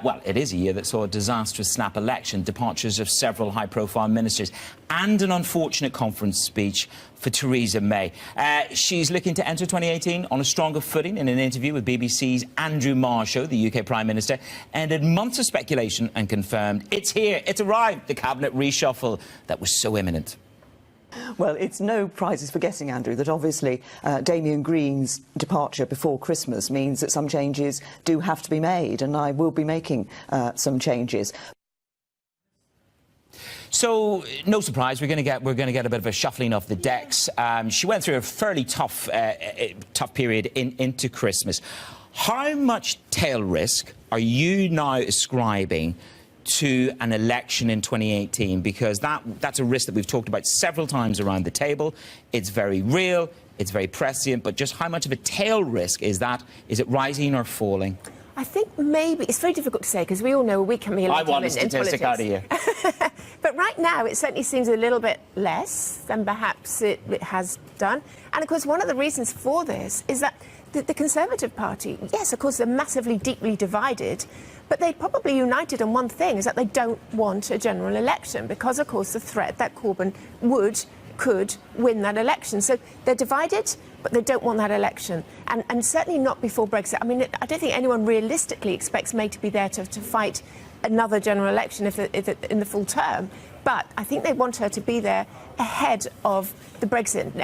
Well, it is a year that saw a disastrous snap election, departures of several high-profile ministers, and an unfortunate conference speech for Theresa May. She's looking to enter 2018 on a stronger footing. In an interview with BBC's Andrew Marr show, the UK Prime Minister ended months of speculation and confirmed it's here, it's arrived, the cabinet reshuffle that was so imminent. Well, it's no prizes for guessing, Andrew, that obviously Damien Green's departure before Christmas means that some changes do have to be made, and I will be making some changes. So, no surprise, we're going to get a bit of a shuffling of the decks. She went through a fairly tough period into Christmas. How much tail risk are you now ascribing to an election in 2018, because that's a risk that we've talked about several times around the table. It's very real, it's very prescient, but just how much of a tail risk is that? Is it rising or falling? I think maybe it's very difficult to say, because we all know a week can be a lot I want a statistic out of you. But right now it certainly seems a little bit less than perhaps it has done. And of course one of the reasons for this is that the Conservative Party, yes, of course, they're massively, deeply divided, but they probably united on one thing, is that they don't want a general election, because, of course, the threat that Corbyn could win that election. So they're divided, but they don't want that election, and certainly not before Brexit. I mean, I don't think anyone realistically expects May to be there to fight another general election if in the full term, but I think they want her to be there ahead of the Brexit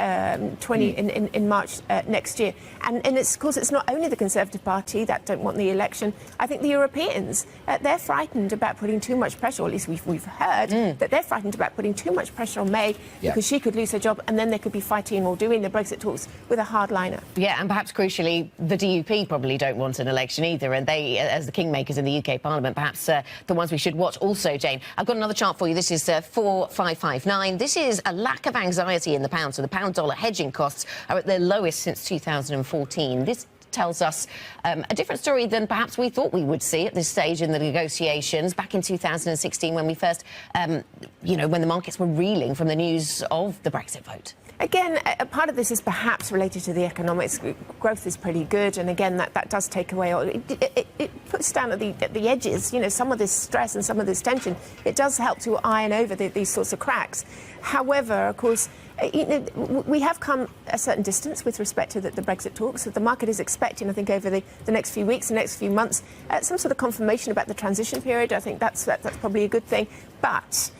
in March next year. And of course, it's not only the Conservative Party that don't want the election. I think the Europeans, they're frightened about putting too much pressure, or at least we've heard that they're frightened about putting too much pressure on May, because she could lose her job, and then they could be fighting or doing the Brexit talks with a hardliner. Yeah, and perhaps crucially, the DUP probably don't want an election either, and they, as the kingmakers in the UK Parliament, perhaps the ones we should watch also, Jane. I've got another chart for you. This is 4559. This is a lack of anxiety in the pound, so the pound-dollar hedging costs are at their lowest since 2014. This tells us a different story than perhaps we thought we would see at this stage in the negotiations back in 2016, when we first, when the markets were reeling from the news of the Brexit vote. Again, a part of this is perhaps related to the economics. Growth is pretty good, and again, that does take away, it puts down at the edges, some of this stress and some of this tension. It does help to iron over these sorts of cracks. However, of course, we have come a certain distance with respect to the Brexit talks. The market is expecting, I think, over the next few weeks, the next few months, some sort of confirmation about the transition period. I think that's probably a good thing. But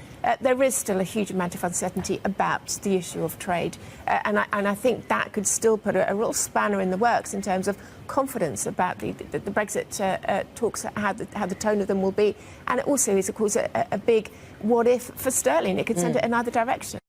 there is still a huge amount of uncertainty about the issue of trade, and I think that could still put a real spanner in the works in terms of confidence about the Brexit talks, how the tone of them will be. And it also is, of course, a big what if for sterling. It could send it in either direction.